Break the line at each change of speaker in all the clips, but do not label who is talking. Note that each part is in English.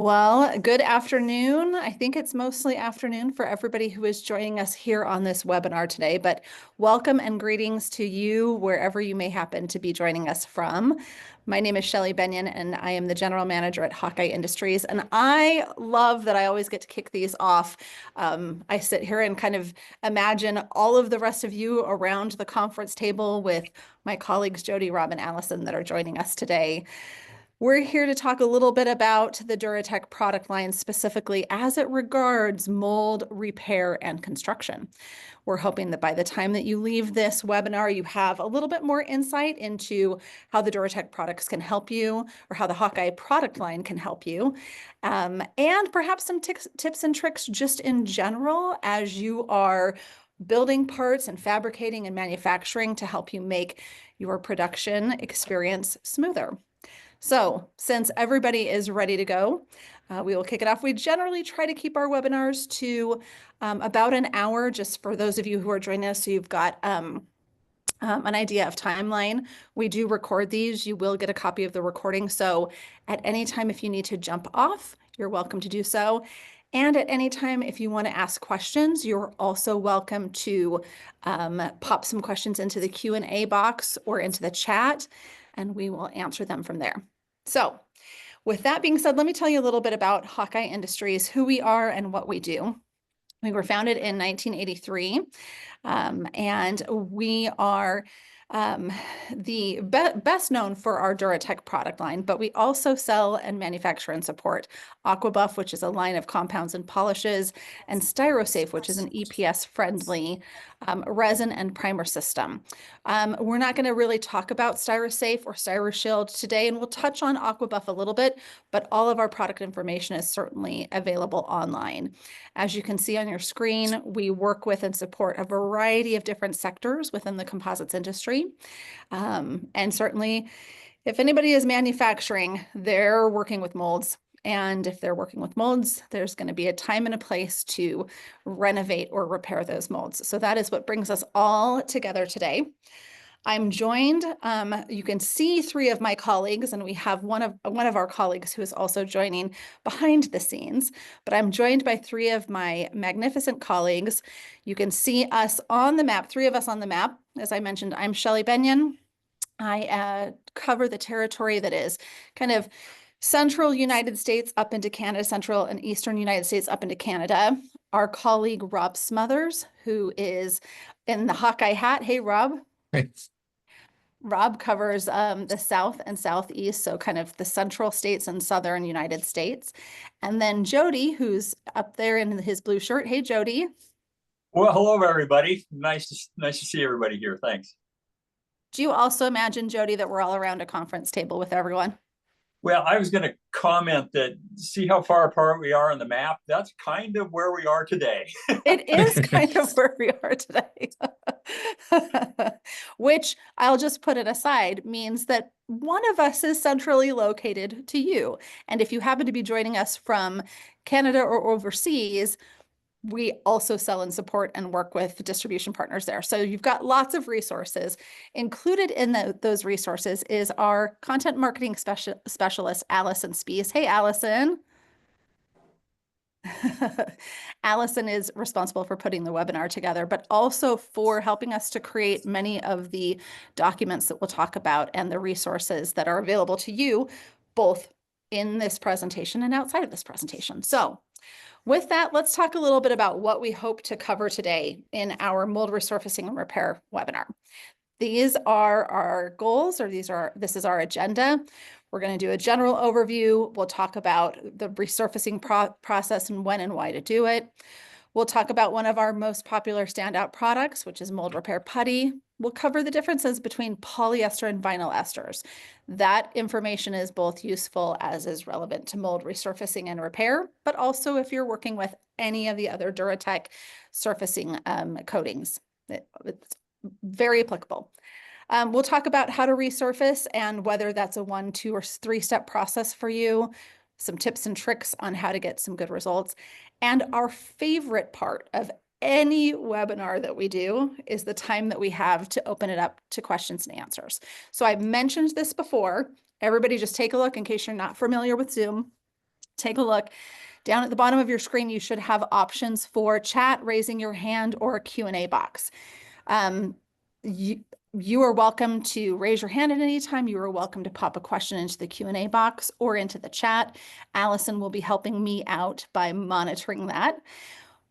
Well, good afternoon. I think it's mostly afternoon for everybody who is joining us here on this webinar today, but welcome and greetings to you wherever you may happen to be joining us from. My name is Shelly Benyon and I am the General Manager at Hawkeye Industries. And I love that I always get to kick these off. I sit here and kind of imagine all of the rest of you around the conference table with my colleagues, Jody, Rob, and Allison that are joining us today. We're here to talk a little bit about the Duratec product line specifically as it regards mold repair and construction. We're hoping that by the time that you leave this webinar, you have a little bit more insight into how the Duratec products can help you or how the Hawkeye product line can help you. And perhaps some tips and tricks just in general as you are building parts and fabricating and manufacturing to help you make your production experience smoother. So since everybody is ready to go, we will kick it off. We generally try to keep our webinars to about an hour, just for those of you who are joining us, so you've got an idea of timeline. We do record these. You will get a copy of the recording. So at any time, if you need to jump off, you're welcome to do so. And at any time, if you want to ask questions, you're also welcome to pop some questions into the Q&A box or into the chat, and we will answer them from there. So with that being said, let me tell you a little bit about Hawkeye Industries, who we are and what we do. We were founded in 1983, and we are the best known for our Duratec product line, but we also sell and manufacture and support AquaBuff, which is a line of compounds and polishes, and StyroSafe, which is an EPS-friendly resin and primer system. We're not going to really talk about StyroSafe or StyroShield today, and we'll touch on AquaBuff a little bit, but all of our product information is certainly available online. As you can see on your screen, we work with and support a variety of different sectors within the composites industry. And certainly, if anybody is manufacturing, they're working with molds. And if they're working with molds, there's going to be a time and a place to renovate or repair those molds. So that is what brings us all together today. I'm joined, you can see three of my colleagues, and we have one of our colleagues who is also joining behind the scenes, but I'm joined by three of my magnificent colleagues. You can see us on the map, three of us on the map. As I mentioned, I'm Shelly Benyon. I cover the territory that is kind of central United States up into Canada, central and eastern United States up into Canada. Our colleague, Rob Smothers, who is in the Hawkeye hat. Hey, Rob.
Thanks.
Rob covers the South and Southeast, so kind of the central states and southern United States. And then Jody, who's up there in his blue shirt. Hey, Jody.
Well, hello, everybody. Nice to see everybody here. Thanks.
Do you also imagine, Jody, that we're all around a conference table with everyone?
Well, I was going to comment that see how far apart we are on the map. That's kind of where we are today.
It is kind of where we are today, which I'll just put it aside means that one of us is centrally located to you. And if you happen to be joining us from Canada or overseas, we also sell and support and work with distribution partners there. So you've got lots of resources. Included in those resources is our content marketing specialist, Allison Spies. Hey, Allison. Allison is responsible for putting the webinar together, but also for helping us to create many of the documents that we'll talk about and the resources that are available to you, both in this presentation and outside of this presentation. So with that, let's talk a little bit about what we hope to cover today in our mold resurfacing and repair webinar. These are our goals, or this is our agenda. We're going to do a general overview. We'll talk about the resurfacing process and when and why to do it. We'll talk about one of our most popular standout products, which is mold repair putty. We'll cover the differences between polyester and vinyl esters. That information is both useful as is relevant to mold resurfacing and repair, but also if you're working with any of the other Duratec surfacing coatings. It's very applicable. We'll talk about how to resurface and whether that's a 1, 2, or 3-step process for you, some tips and tricks on how to get some good results. And our favorite part of any webinar that we do is the time that we have to open it up to questions and answers. So I've mentioned this before. Everybody just take a look in case you're not familiar with Zoom. take a look. Down at the bottom of your screen, you should have options for chat, raising your hand, or a Q&A box. You are welcome to raise your hand at any time. You are welcome to pop a question into the Q&A box or into the chat. Allison will be helping me out by monitoring that.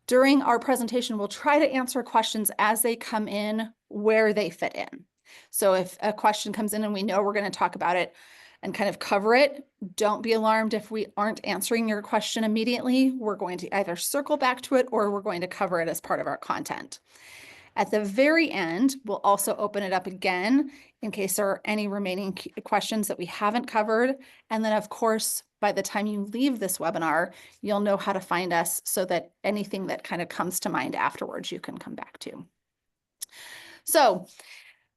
During our presentation, we'll try to answer questions as they come in, where they fit in. So if a question comes in and we know we're going to talk about it and kind of cover it, don't be alarmed if we aren't answering your question immediately. We're going to either circle back to it or we're going to cover it as part of our content. At the very end, we'll also open it up again in case there are any remaining questions that we haven't covered. And then, of course, by the time you leave this webinar, you'll know how to find us so that anything that kind of comes to mind afterwards, you can come back to. So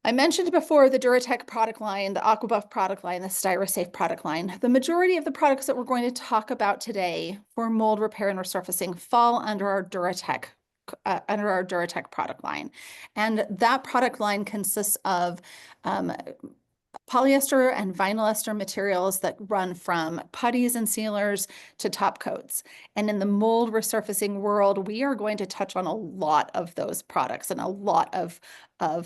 I mentioned before the Duratec product line, the AquaBuff product line, the StyroSafe product line. The majority of the products that we're going to talk about today for mold repair and resurfacing fall under our Duratec product line. And that product line consists of polyester and vinyl ester materials that run from putties and sealers to top coats. And in the mold resurfacing world, we are going to touch on a lot of those products and a lot of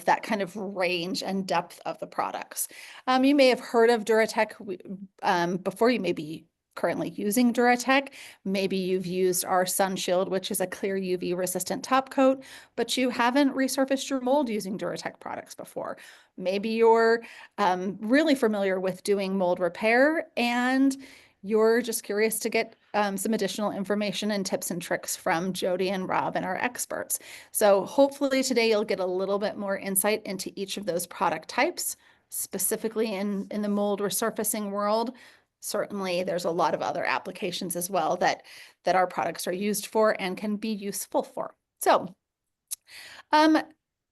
that kind of range and depth of the products. You may have heard of Duratec before. You may be currently using Duratec. Maybe you've used our Sun Shield, which is a clear UV resistant top coat, but you haven't resurfaced your mold using Duratec products before. Maybe you're really familiar with doing mold repair and you're just curious to get some additional information and tips and tricks from Jody and Rob and our experts. So hopefully today you'll get a little bit more insight into each of those product types, specifically in the mold resurfacing world. Certainly, there's a lot of other applications as well that our products are used for and can be useful for. So,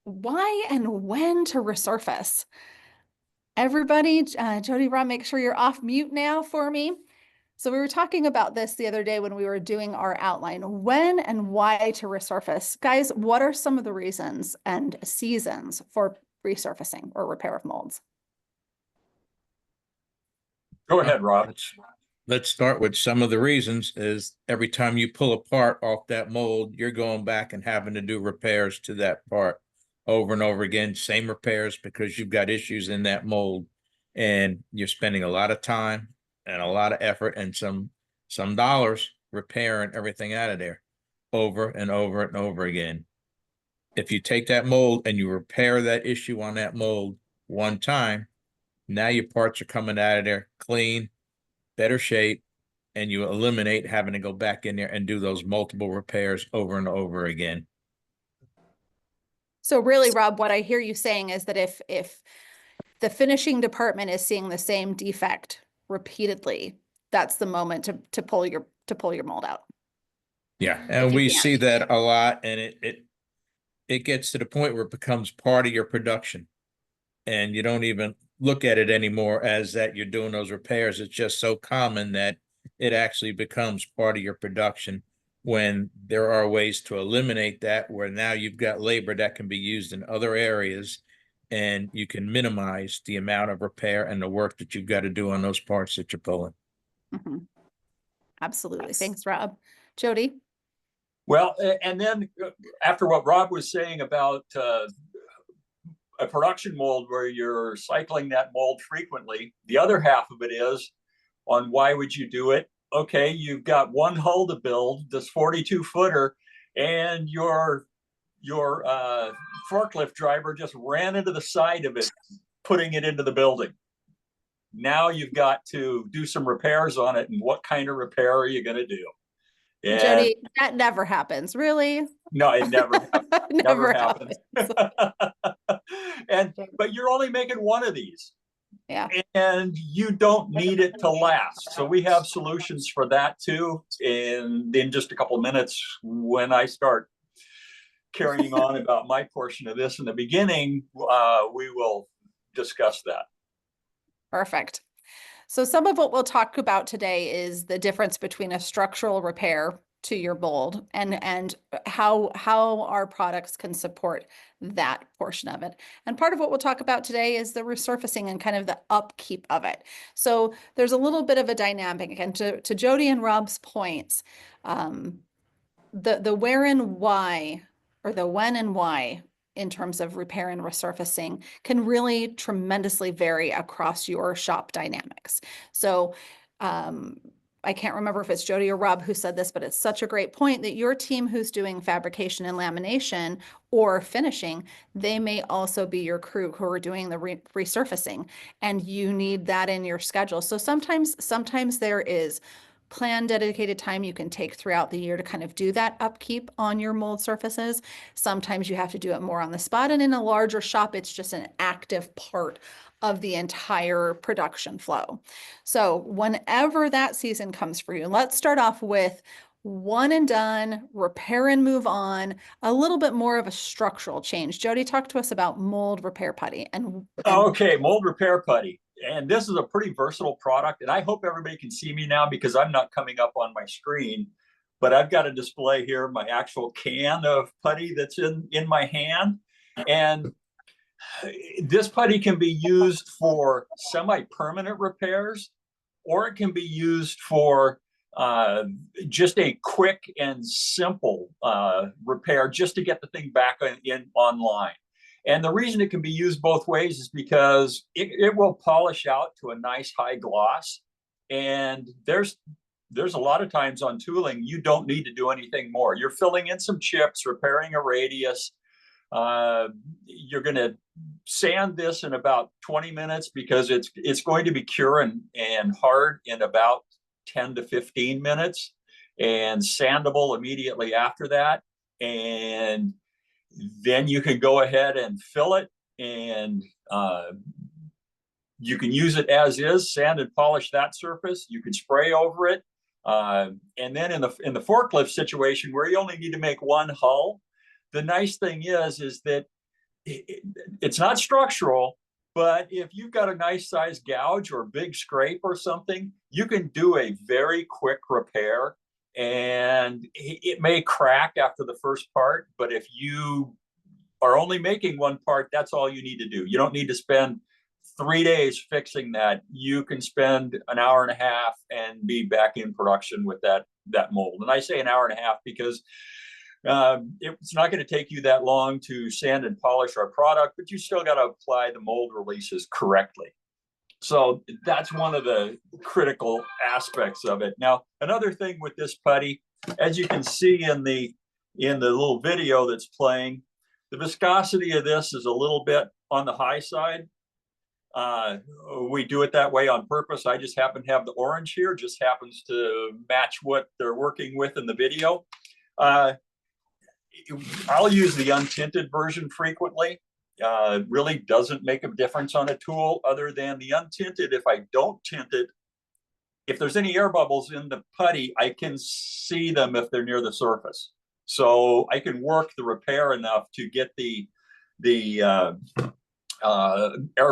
why and when to resurface? Everybody, Jody, Rob, make sure you're off mute now for me. So we were talking about this the other day when we were doing our outline, when and why to resurface. Guys, what are some of the reasons and seasons for resurfacing or repair of molds?
Go ahead, Rob.
Let's start with some of the reasons. Is every time you pull a part off that mold, you're going back and having to do repairs to that part over and over again, same repairs because you've got issues in that mold and you're spending a lot of time and a lot of effort and some dollars repairing everything out of there over and over and over again. If you take that mold and you repair that issue on that mold one time, now your parts are coming out of there clean, better shape, and you eliminate having to go back in there and do those multiple repairs over and over again.
So really, Rob, what I hear you saying is that if the finishing department is seeing the same defect repeatedly, that's the moment to pull your mold out.
Yeah, and we see that a lot, and it gets to the point where it becomes part of your production, and you don't even look at it anymore as that you're doing those repairs. It's just so common that it actually becomes part of your production, when there are ways to eliminate that, where now you've got labor that can be used in other areas and you can minimize the amount of repair and the work that you've got to do on those parts that you're pulling.
Mm-hmm. Absolutely. Thanks, Rob. Jody?
Well, and then after what Rob was saying about a production mold where you're cycling that mold frequently, the other half of it is on why would you do it? Okay, you've got one hull to build, this 42-footer, and your forklift driver just ran into the side of it, putting it into the building. Now you've got to do some repairs on it, and what kind of repair are you going to do?
And Jody, that never happens, really.
No, it never happens.
Never happens.
But you're only making one of these.
Yeah.
And you don't need it to last. So we have solutions for that too. And in just a couple of minutes, when I start carrying on about my portion of this in the beginning, we will discuss that.
Perfect. So some of what we'll talk about today is the difference between a structural repair to your mold, and how our products can support that portion of it. And part of what we'll talk about today is the resurfacing and kind of the upkeep of it. So there's a little bit of a dynamic, and to Jody and Rob's points, the where and why, or the when and why, in terms of repair and resurfacing can really tremendously vary across your shop dynamics. So I can't remember if it's Jody or Rob who said this, but it's such a great point that your team who's doing fabrication and lamination or finishing, they may also be your crew who are doing the resurfacing, and you need that in your schedule. So sometimes there is plan dedicated time you can take throughout the year to kind of do that upkeep on your mold surfaces. Sometimes you have to do it more on the spot, and in a larger shop, it's just an active part of the entire production flow. So whenever that season comes for you, let's start off with one and done, repair and move on, a little bit more of a structural change. Jody, talk to us about mold repair putty.
Okay, mold repair putty. And this is a pretty versatile product. And I hope everybody can see me now because I'm not coming up on my screen. But I've got a display here, my actual can of putty that's in my hand. And this putty can be used for semi-permanent repairs, or it can be used for just a quick and simple repair just to get the thing back online. And the reason it can be used both ways is because it will polish out to a nice high gloss. And there's a lot of times on tooling, you don't need to do anything more. You're filling in some chips, repairing a radius. You're going to sand this in about 20 minutes because it's going to be cure and hard in about 10 to 15 minutes, and sandable immediately after that. And then you can go ahead and fill it, and you can use it as is, sand and polish that surface. You can spray over it. And then in the forklift situation where you only need to make one hull, the nice thing is that it's not structural, but if you've got a nice size gouge or big scrape or something, you can do a very quick repair. And it may crack after the first part, but if you are only making one part, that's all you need to do. You don't need to spend 3 days fixing that. You can spend an hour and a half and be back in production with that mold. And I say an hour and a half because it's not going to take you that long to sand and polish our product, but you still got to apply the mold releases correctly. So that's one of the critical aspects of it. Now, another thing with this putty, as you can see in the little video that's playing, the viscosity of this is a little bit on the high side. We do it that way on purpose. I just happen to have the orange here, just happens to match what they're working with in the video. I'll use the untinted version frequently. Really doesn't make a difference on a tool other than the untinted. If I don't tint it, if there's any air bubbles in the putty, I can see them if they're near the surface. So I can work the repair enough to get the air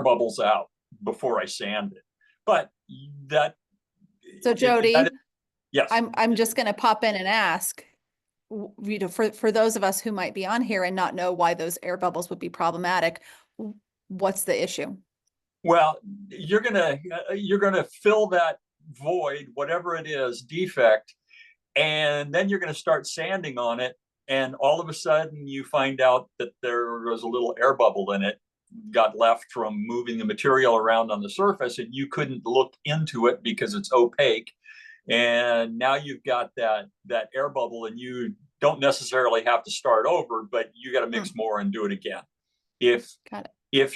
bubbles out before I sand it. But that.
So Jody,
yes,
I'm just going to pop in and ask, you know, for those of us who might be on here and not know why those air bubbles would be problematic, what's the issue?
Well, you're gonna fill that void, whatever it is, defect, and then you're gonna start sanding on it, and all of a sudden you find out that there was a little air bubble in it, got left from moving the material around on the surface, and you couldn't look into it because it's opaque. And now you've got that air bubble, and you don't necessarily have to start over, but you got to mix more and do it again. If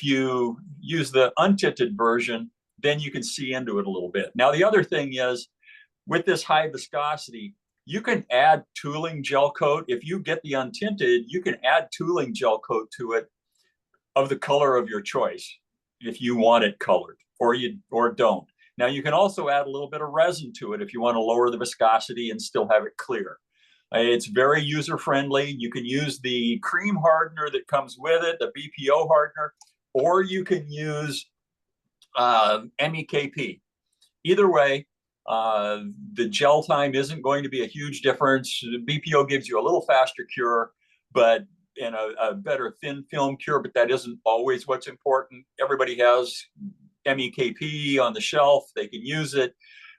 you use the untinted version, then you can see into it a little bit. Now, the other thing is, with this high viscosity, you can add tooling gel coat. If you get the untinted, you can add tooling gel coat to it of the color of your choice, if you want it colored, or don't. Now, you can also add a little bit of resin to it if you want to lower the viscosity and still have it clear. It's very user-friendly. You can use the cream hardener that comes with it, the BPO hardener, or you can use MEKP. Either way, The gel time isn't going to be a huge difference. BPO gives you a little faster cure, but and a better thin film cure, but that isn't always what's important. Everybody has MEKP on the shelf. They can use it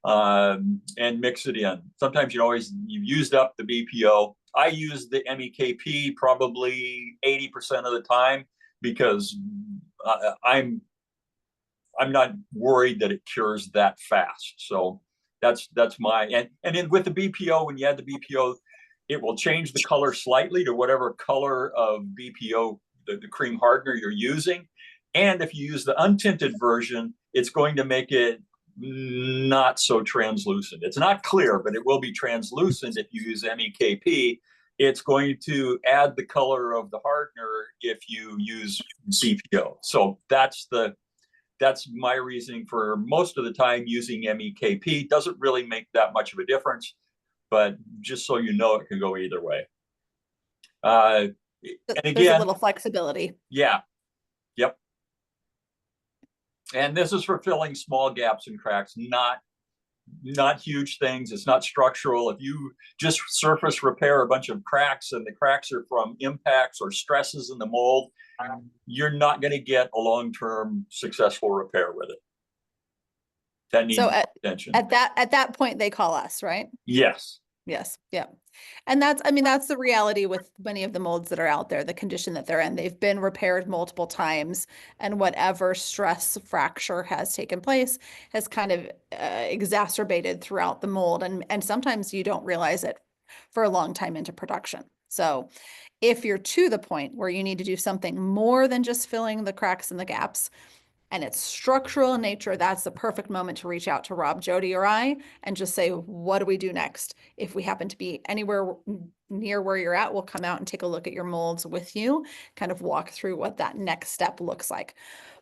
and mix it in. Sometimes you've used up the BPO. I use the MEKP probably 80% of the time because I'm not worried that it cures that fast. So that's my, and then with the BPO, when you add the BPO, it will change the color slightly to whatever color of BPO, the cream hardener you're using. And if you use the untinted version, it's going to make it not so translucent. It's not clear, but it will be translucent if you use MEKP. It's going to add the color of the hardener if you use BPO. So that's my reasoning for most of the time using MEKP. Doesn't really make that much of a difference, but just so you know, it can go either way. And again,
there's a little flexibility.
Yeah. Yep. And this is for filling small gaps and cracks, not huge things. It's not structural. If you just surface repair a bunch of cracks and the cracks are from impacts or stresses in the mold, you're not going to get a long-term successful repair with it. That needs attention.
At that point, they call us, right?
Yes.
Yes. Yeah. And that's the reality with many of the molds that are out there, the condition that they're in. They've been repaired multiple times, and whatever stress fracture has taken place has kind of exacerbated throughout the mold. And sometimes you don't realize it for a long time into production. So if you're to the point where you need to do something more than just filling the cracks and the gaps, and it's structural in nature, that's the perfect moment to reach out to Rob, Jody, or I and just say, what do we do next? If we happen to be anywhere near where you're at, we'll come out and take a look at your molds with you, kind of walk through what that next step looks like.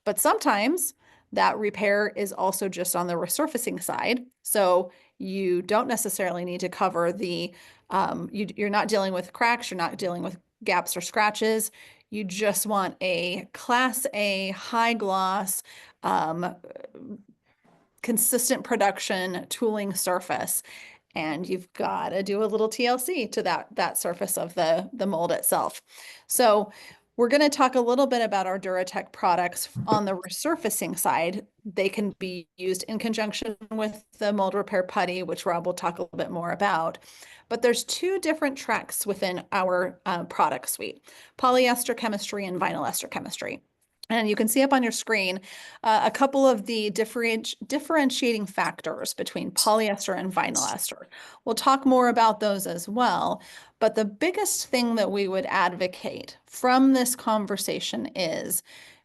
But sometimes that repair is also just on the resurfacing side. So you don't necessarily need to cover the, you're not dealing with cracks, you're not dealing with gaps or scratches. You just want a Class A, high gloss, consistent production tooling surface. And you've got to do a little TLC to that surface of the mold itself. So we're going to talk a little bit about our Duratec products on the resurfacing side. They can be used in conjunction with the mold repair putty, which Rob will talk a little bit more about. But there's two different tracks within our product suite, polyester chemistry and vinyl ester chemistry. And you can see up on your screen a couple of the differentiating factors between polyester and vinyl ester. We'll talk more about those as well. But the biggest thing that we would advocate from this conversation is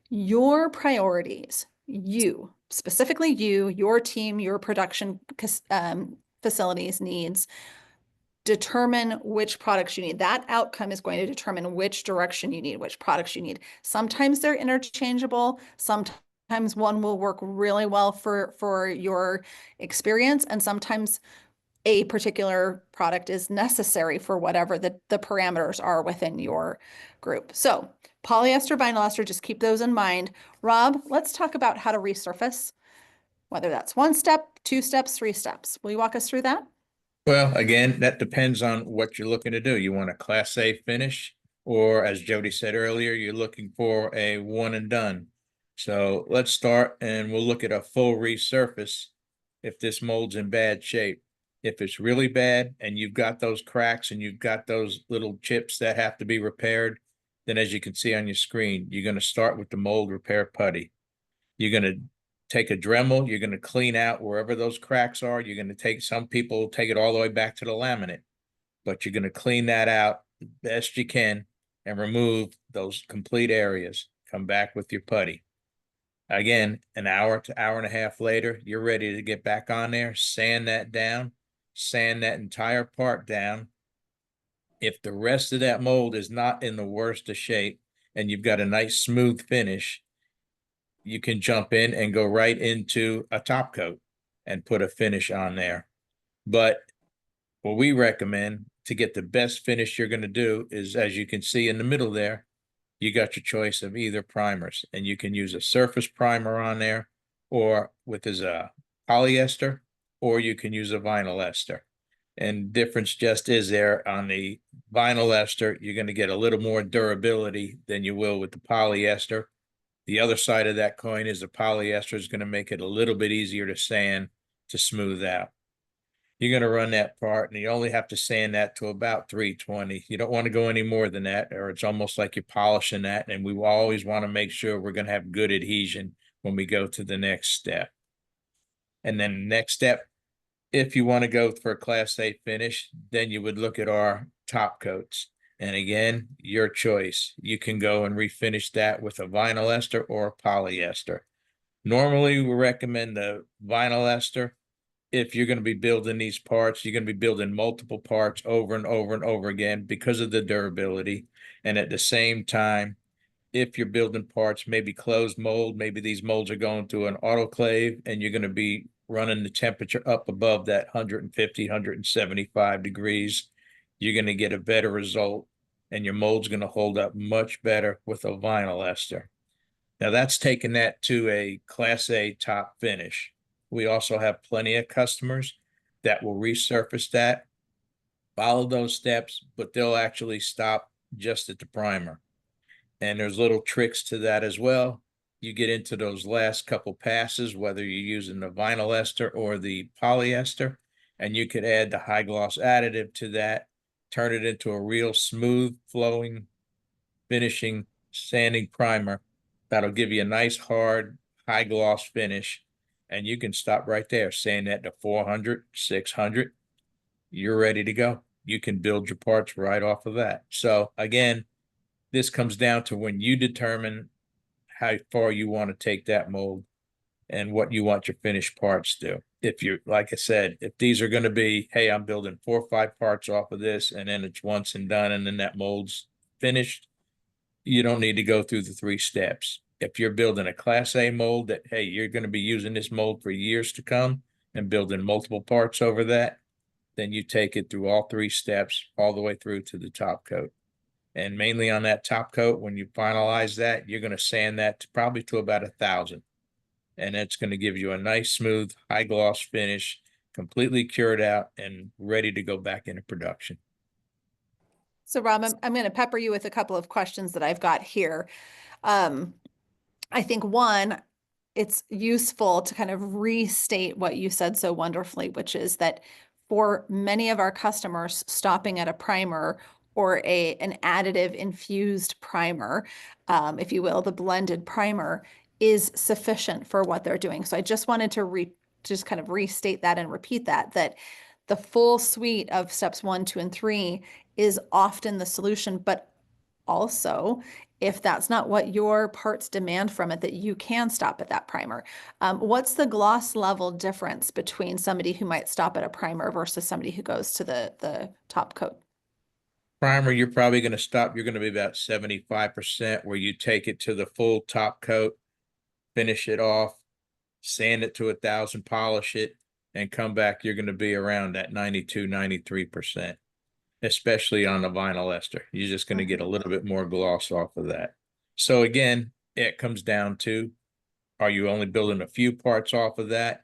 your priorities, you, specifically you, your team, your production facilities needs, determine which products you need. That outcome is going to determine which direction you need, which products you need. Sometimes they're interchangeable. Sometimes one will work really well for your experience, and sometimes a particular product is necessary for whatever the parameters are within your group. So polyester, vinyl ester, just keep those in mind. Rob, let's talk about how to resurface, whether that's 1 step, 2 steps, 3 steps. Will you walk us through that?
Well, again, that depends on what you're looking to do. You want a Class A finish, or as Jody said earlier, you're looking for a one and done. So let's start and we'll look at a full resurface if this mold's in bad shape. If it's really bad and you've got those cracks and you've got those little chips that have to be repaired, then as you can see on your screen, you're going to start with the mold repair putty. You're going to take a Dremel, you're going to clean out wherever those cracks are. You're going to take, some people take it all the way back to the laminate, but you're going to clean that out the best you can and remove those complete areas. Come back with your putty. Again, an hour to hour and a half later, you're ready to get back on there, sand that down, sand that entire part down. If the rest of that mold is not in the worst of shape and you've got a nice smooth finish, you can jump in and go right into a top coat and put a finish on there. But what we recommend to get the best finish you're going to do is, as you can see in the middle there, you got your choice of either primers, and you can use a surface primer on there, or with a polyester, or you can use a vinyl ester. And difference just is there on the vinyl ester, you're going to get a little more durability than you will with the polyester. The other side of that coin is the polyester is going to make it a little bit easier to sand to smooth out. You're going to run that part and you only have to sand that to about 320. You don't want to go any more than that, or it's almost like you're polishing that. And we always want to make sure we're going to have good adhesion when we go to the next step. And then next step, if you want to go for a Class A finish, then you would look at our top coats. And again, your choice. You can go and refinish that with a vinyl ester or a polyester. Normally, we recommend the vinyl ester. If you're going to be building these parts, you're going to be building multiple parts over and over and over again because of the durability. And at the same time, if you're building parts, maybe closed mold, maybe these molds are going through an autoclave and you're going to be running the temperature up above that 150, 175 degrees, you're going to get a better result and your mold's going to hold up much better with a vinyl ester. Now that's taking that to a Class A top finish. We also have plenty of customers that will resurface that, follow those steps, but they'll actually stop just at the primer. And there's little tricks to that as well. You get into those last couple passes, whether you're using the vinyl ester or the polyester, and you could add the high gloss additive to that, turn it into a real smooth flowing, finishing, sanding primer. That'll give you a nice hard high gloss finish. And you can stop right there, sand that to 400, 600. You're ready to go. You can build your parts right off of that. So again, this comes down to when you determine how far you want to take that mold and what you want your finished parts to. If you're, like I said, if these are going to be, hey, I'm building 4 or 5 parts off of this and then it's once and done and then that mold's finished, you don't need to go through the 3 steps. If you're building a Class A mold that, hey, you're going to be using this mold for years to come and building multiple parts over that, then you take it through all 3 steps, all the way through to the top coat. And mainly on that top coat, when you finalize that, you're going to sand that to probably to about 1,000. And it's going to give you a nice, smooth, high gloss finish, completely cured out and ready to go back into production.
So Rob, I'm going to pepper you with a couple of questions that I've got here. I think one, it's useful to kind of restate what you said so wonderfully, which is that for many of our customers, stopping at a primer or an additive infused primer, if you will, the blended primer is sufficient for what they're doing. So I just wanted to just kind of restate that and repeat that the full suite of steps 1, 2, and 3 is often the solution, but also, if that's not what your parts demand from it, that you can stop at that primer. What's the gloss level difference between somebody who might stop at a primer versus somebody who goes to the top coat?
Primer, you're probably going to stop. You're going to be about 75%, where you take it to the full top coat, finish it off, sand it to 1,000, polish it, and come back. You're going to be around that 92, 93%. Especially on the vinyl ester. You're just going to get a little bit more gloss off of that. So again, it comes down to, are you only building a few parts off of that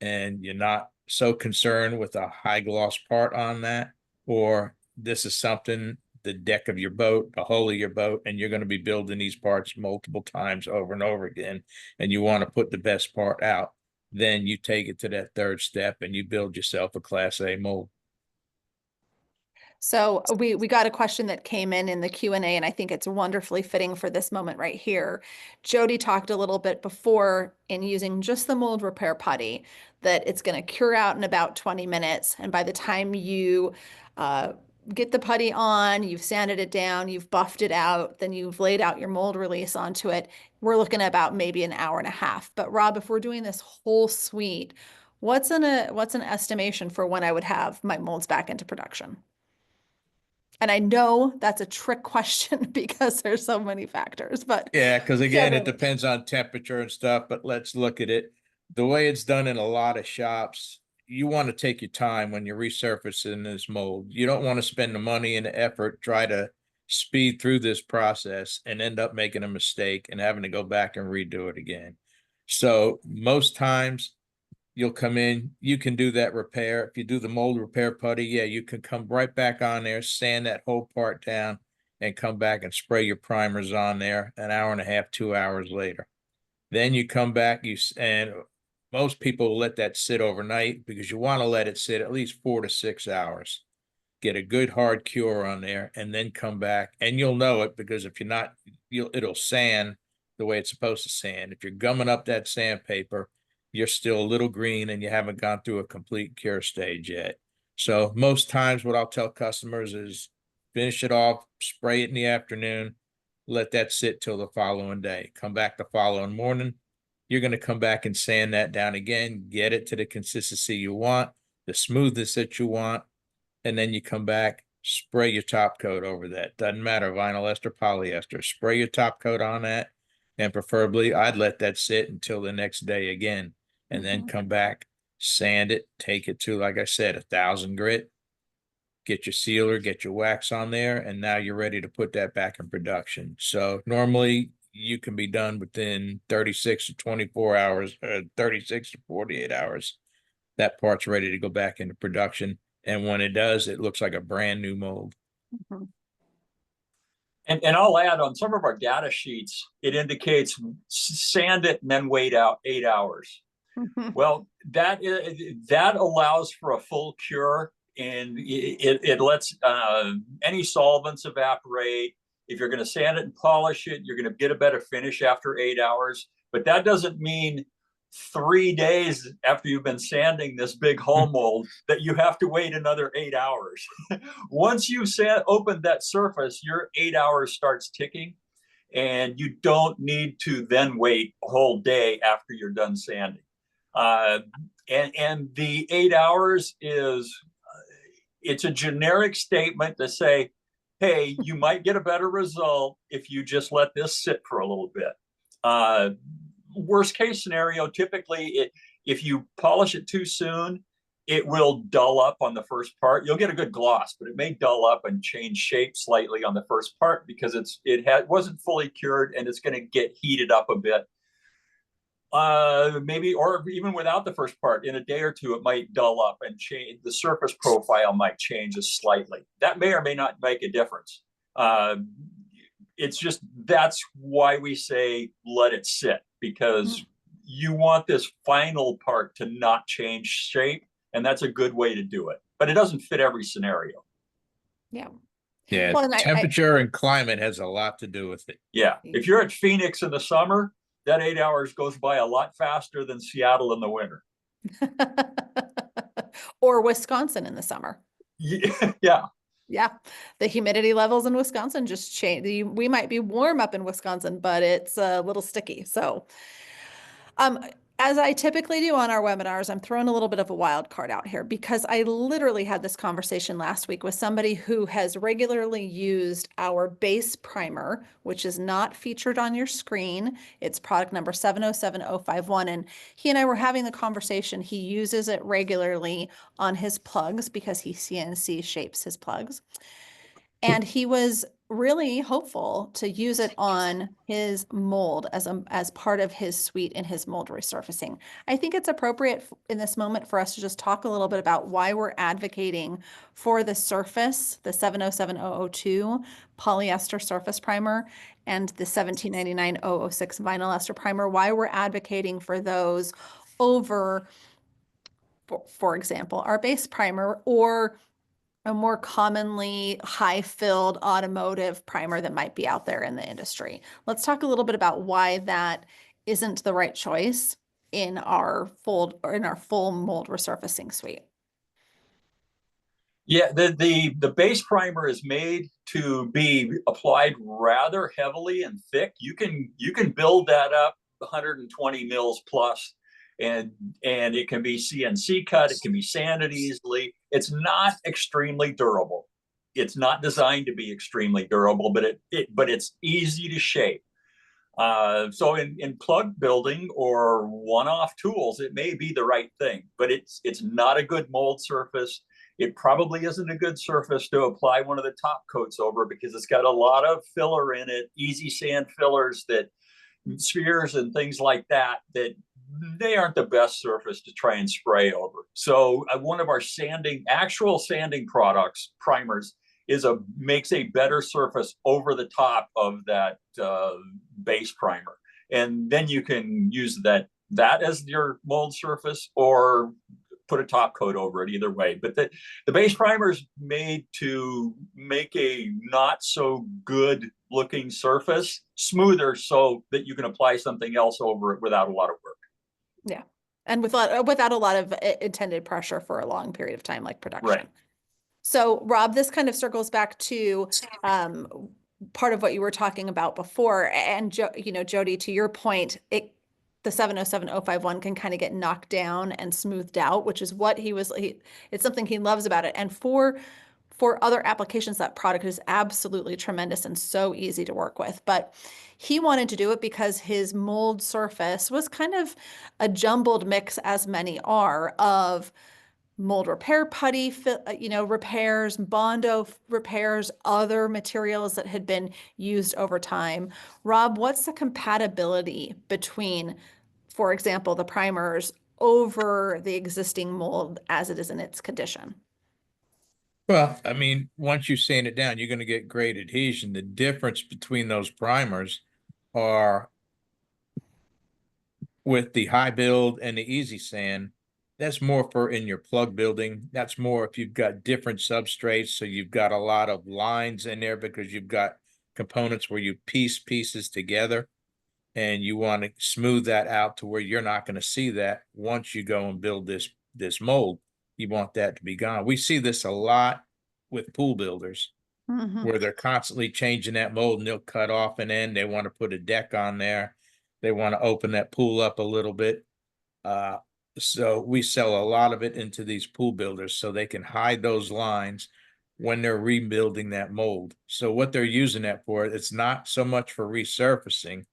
and you're not so concerned with a high gloss part on that? Or this is something, the deck of your boat, the hull of your boat, and you're going to be building these parts multiple times over and over again, and you want to put the best part out, then you take it to that 3rd step and you build yourself a Class A mold.
So we got a question that came in the Q&A, and I think it's wonderfully fitting for this moment right here. Jody talked a little bit before in using just the mold repair putty that it's going to cure out in about 20 minutes. And by the time you get the putty on, you've sanded it down, you've buffed it out, then you've laid out your mold release onto it, we're looking at about maybe an hour and a half. But Rob, if we're doing this whole suite, what's an estimation for when I would have my molds back into production? And I know that's a trick question because there's so many factors, but
yeah, because again, it
generally.
depends on temperature and stuff, but let's look at it. The way it's done in a lot of shops, you want to take your time when you're resurfacing this mold. You don't want to spend the money and the effort, try to speed through this process and end up making a mistake and having to go back and redo it again. So most times you'll come in, you can do that repair. If you do the mold repair putty, yeah, you can come right back on there, sand that whole part down, and come back and spray your primers on there an hour and a half, 2 hours later. Then you come back, and most people will let that sit overnight because you want to let it sit at least 4 to 6 hours. Get a good hard cure on there, and then come back, and you'll know it because if you're not, it'll sand the way it's supposed to sand. If you're gumming up that sandpaper, you're still a little green and you haven't gone through a complete cure stage yet. So most times what I'll tell customers is finish it off, spray it in the afternoon, let that sit till the following day. Come back the following morning. You're going to come back and sand that down again, get it to the consistency you want, the smoothness that you want, and then you come back, spray your top coat over that. Doesn't matter, vinyl ester, polyester. Spray your top coat on that, and preferably I'd let that sit until the next day again, and then come back, sand it, take it to, like I said, 1,000 grit, get your sealer, get your wax on there, and now you're ready to put that back in production. So normally you can be done within 36 to 24 hours, 36 to 48 hours. That part's ready to go back into production. And when it does, it looks like a brand new mold.
And I'll add, on some of our data sheets, it indicates sand it and then wait out 8 hours. Well, that allows for a full cure, and it lets any solvents evaporate. If you're going to sand it and polish it, you're going to get a better finish after 8 hours. But that doesn't mean 3 days after you've been sanding this big hull mold that you have to wait another 8 hours. Once you've opened that surface, your 8 hours starts ticking, and you don't need to then wait a whole day after you're done sanding. And the 8 hours is, it's a generic statement to say, hey, you might get a better result if you just let this sit for a little bit. Worst case scenario, typically, if you polish it too soon, it will dull up on the first part. You'll get a good gloss, but it may dull up and change shape slightly on the first part because it wasn't fully cured, and it's going to get heated up a bit. Maybe, or even without the first part, in a day or two, it might dull up and change. The surface profile might change slightly. That may or may not make a difference. It's just, that's why we say let it sit, because you want this final part to not change shape, and that's a good way to do it. But it doesn't fit every scenario.
Yeah.
Yeah,
Well, and
temperature and climate has a lot to do with it.
Yeah, if you're at Phoenix in the summer, that 8 hours goes by a lot faster than Seattle in the winter.
Or Wisconsin in the summer.
Yeah.
Yeah. The humidity levels in Wisconsin just change. We might be warm up in Wisconsin, but it's a little sticky. So, as I typically do on our webinars, I'm throwing a little bit of a wild card out here because I literally had this conversation last week with somebody who has regularly used our base primer, which is not featured on your screen. It's product number 707051. And he and I were having the conversation. He uses it regularly on his plugs because he CNC shapes his plugs. And he was really hopeful to use it on his mold as part of his suite in his mold resurfacing. I think it's appropriate in this moment for us to just talk a little bit about why we're advocating for the Surface, the 707002 polyester surface primer, and the 1799006 vinyl ester primer, why we're advocating for those over, for example, our base primer, or a more commonly high-filled automotive primer that might be out there in the industry. Let's talk a little bit about why that isn't the right choice in our full mold resurfacing suite.
Yeah, the base primer is made to be applied rather heavily and thick. You can build that up 120 mils plus, and it can be CNC cut. It can be sanded easily. It's not extremely durable. It's not designed to be extremely durable, but it's easy to shape. So in plug building or one-off tools, it may be the right thing, but it's not a good mold surface. It probably isn't a good surface to apply one of the top coats over because it's got a lot of filler in it, easy sand fillers, that spheres and things like that they aren't the best surface to try and spray over. So one of our actual sanding products, primers, makes a better surface over the top of that base primer. And then you can use that as your mold surface, or put a top coat over it, either way. But the base primer is made to make a not so good looking surface smoother, so that you can apply something else over it without a lot of work.
Yeah. And without a lot of intended pressure for a long period of time, like production.
Right.
So Rob, this kind of circles back to part of what you were talking about before. And Jody, to your point, the 707051 can kind of get knocked down and smoothed out, which is what it's something he loves about it. And for other applications, that product is absolutely tremendous and so easy to work with. But he wanted to do it because his mold surface was kind of a jumbled mix, as many are, of mold repair putty, repairs, Bondo repairs, other materials that had been used over time. Rob, what's the compatibility between, for example, the primers over the existing mold as it is in its condition?
Well, I mean, once you sand it down, you're going to get great adhesion. The difference between those primers are with the high build and the easy sand. That's more for in your plug building. That's more if you've got different substrates. So you've got a lot of lines in there because you've got components where you piece pieces together, and you want to smooth that out to where you're not going to see that once you go and build this mold. You want that to be gone. We see this a lot with pool builders where they're constantly changing that mold, and they'll cut off an end. They want to put a deck on there. They want to open that pool up a little bit. So we sell a lot of it into these pool builders so they can hide those lines when they're rebuilding that mold. So what they're using that for, it's not so much for resurfacing.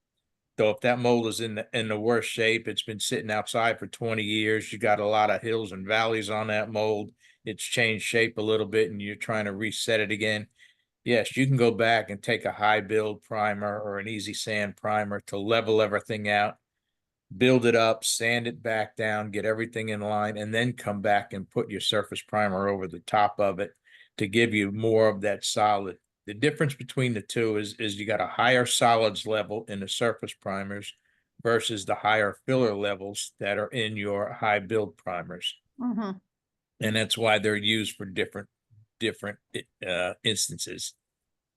So if that mold is in the worst shape, it's been sitting outside for 20 years, you got a lot of hills and valleys on that mold, it's changed shape a little bit, and you're trying to reset it again. Yes, you can go back and take a high build primer or an easy sand primer to level everything out, build it up, sand it back down, get everything in line, and then come back and put your surface primer over the top of it to give you more of that solid. The difference between the two is you got a higher solids level in the surface primers versus the higher filler levels that are in your high build primers. And that's why they're used for different instances.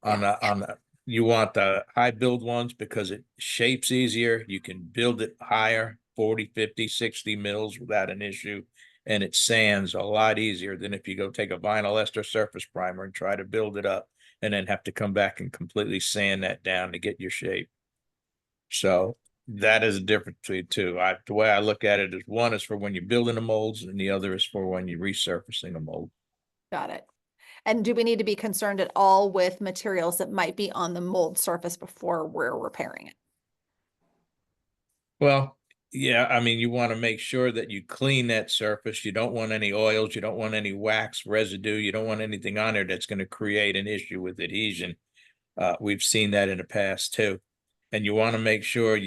You want the high build ones because it shapes easier. You can build it higher, 40, 50, 60 mils without an issue. And it sands a lot easier than if you go take a vinyl ester surface primer and try to build it up and then have to come back and completely sand that down to get your shape. So that is a difference between two. The way I look at it is, one is for when you're building the molds, and the other is for when you're resurfacing a mold.
Got it. And do we need to be concerned at all with materials that might be on the mold surface before we're repairing it?
Well, yeah, I mean, you want to make sure that you clean that surface. You don't want any oils. You don't want any wax residue. You don't want anything on there that's going to create an issue with adhesion. We've seen that in the past too. And you want to make sure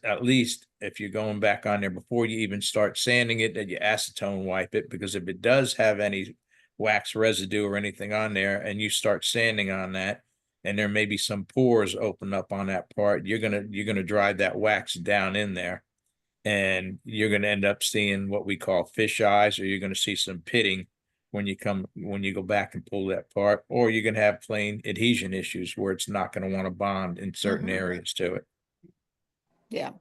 at least if you're going back on there before you even start sanding it, that you acetone wipe it, because if it does have any wax residue or anything on there and you start sanding on that, and there may be some pores open up on that part, you're gonna drive that wax down in there, and you're gonna end up seeing what we call fish eyes, or you're gonna see some pitting when you go back and pull that part, or you're gonna have plain adhesion issues where it's not gonna want to bond in certain areas to it.
Yeah.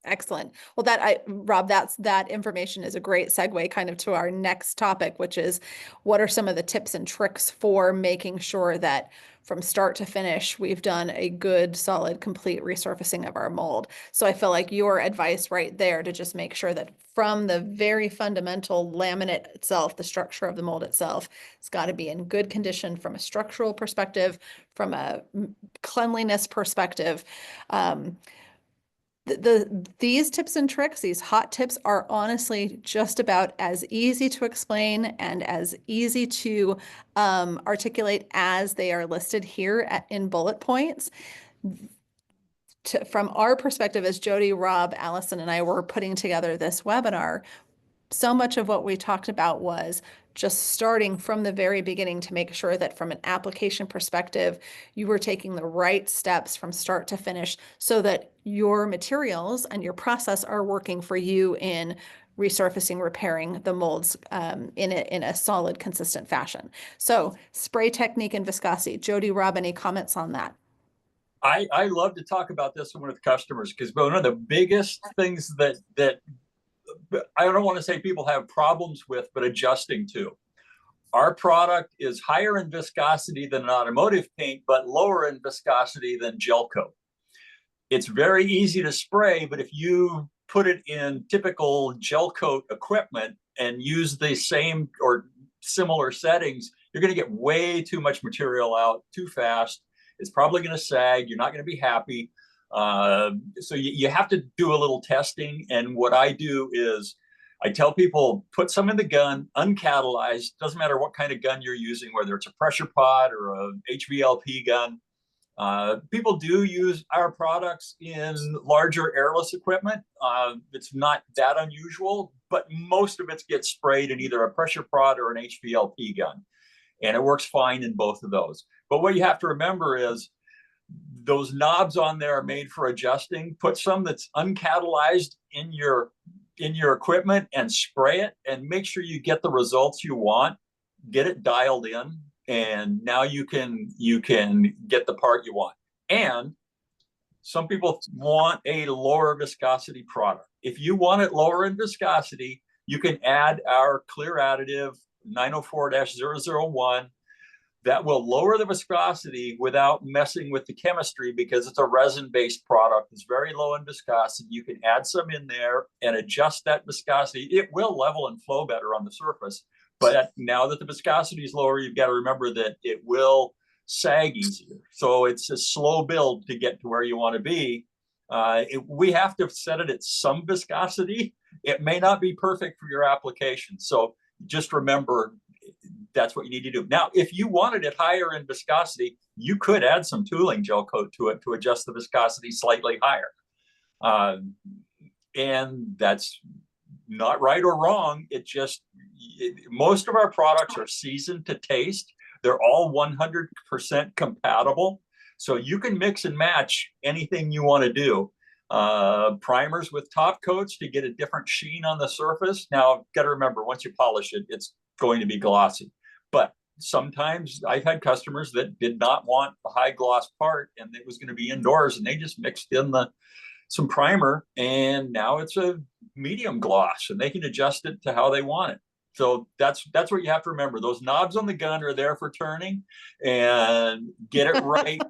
Excellent. Well, Rob, that information is a great segue kind of to our next topic, which is what are some of the tips and tricks for making sure that from start to finish, we've done a good, solid, complete resurfacing of our mold. So I feel like your advice right there to just make sure that from the very fundamental laminate itself, the structure of the mold itself, it's got to be in good condition from a structural perspective, from a cleanliness perspective. These tips and tricks, these hot tips, are honestly just about as easy to explain and as easy to articulate as they are listed here in bullet points. from our perspective as Jody, Rob, Allison, and I were putting together this webinar, so much of what we talked about was just starting from the very beginning to make sure that from an application perspective, you were taking the right steps from start to finish so that your materials and your process are working for you in resurfacing, repairing the molds in a solid, consistent fashion. So spray technique and viscosity. Jody, Rob, any comments on that?
I love to talk about this one with customers because one of the biggest things that I don't want to say people have problems with, but adjusting to. Our product is higher in viscosity than an automotive paint, but lower in viscosity than gel coat. It's very easy to spray, but if you put it in typical gel coat equipment and use the same or similar settings, you're going to get way too much material out too fast. It's probably going to sag. You're not going to be happy. So you have to do a little testing. And what I do is I tell people, put some in the gun, uncatalyzed. Doesn't matter what kind of gun you're using, whether it's a pressure pot or a HVLP gun. People do use our products in larger airless equipment. It's not that unusual, but most of it gets sprayed in either a pressure pot or an HVLP gun. And it works fine in both of those. But what you have to remember is those knobs on there are made for adjusting. Put some that's uncatalyzed in your equipment and spray it and make sure you get the results you want. Get it dialed in, and now you can get the part you want. And some people want a lower viscosity product. If you want it lower in viscosity, you can add our clear additive 904-001 that will lower the viscosity without messing with the chemistry because it's a resin-based product. It's very low in viscosity. You can add some in there and adjust that viscosity. It will level and flow better on the surface. But now that the viscosity is lower, you've got to remember that it will sag easier. So it's a slow build to get to where you want to be. We have to set it at some viscosity. It may not be perfect for your application. So just remember, that's what you need to do. Now, if you wanted it higher in viscosity, you could add some tooling gel coat to it to adjust the viscosity slightly higher. And that's not right or wrong. Most of our products are seasoned to taste. They're all 100% compatible. So you can mix and match anything you want to do. Primers with top coats to get a different sheen on the surface. Now, got to remember, once you polish it, it's going to be glossy. But sometimes I've had customers that did not want a high gloss part and it was going to be indoors, and they just mixed in some primer, and now it's a medium gloss, and they can adjust it to how they want it. So that's what you have to remember. Those knobs on the gun are there for turning, and get it right.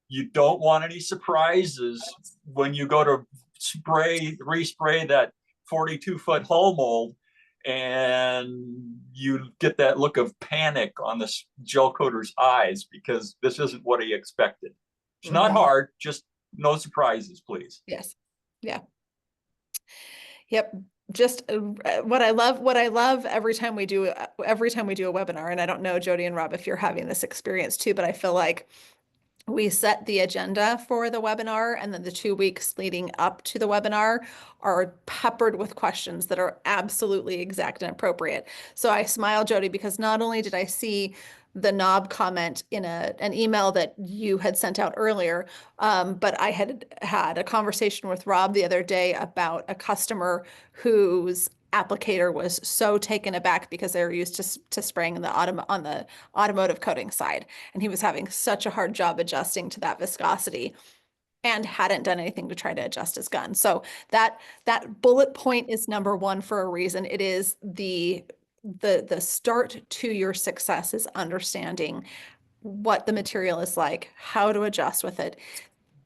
You don't want any surprises when you go to respray that 42-foot hull mold, and you get that look of panic on the gel coater's eyes because this isn't what he expected. It's not hard, just no surprises, please.
Yes. Yeah. Yep. Just what I love every time we do a webinar, and I don't know, Jody and Rob, if you're having this experience too, but I feel like we set the agenda for the webinar, and then the 2 weeks leading up to the webinar are peppered with questions that are absolutely exact and appropriate. So I smile, Jody, because not only did I see the knob comment in an email that you had sent out earlier, but I had a conversation with Rob the other day about a customer whose applicator was so taken aback because they were used to spraying on the automotive coating side, and he was having such a hard job adjusting to that viscosity and hadn't done anything to try to adjust his gun. So that bullet point is number one for a reason. It is the start to your success is understanding what the material is like, how to adjust with it.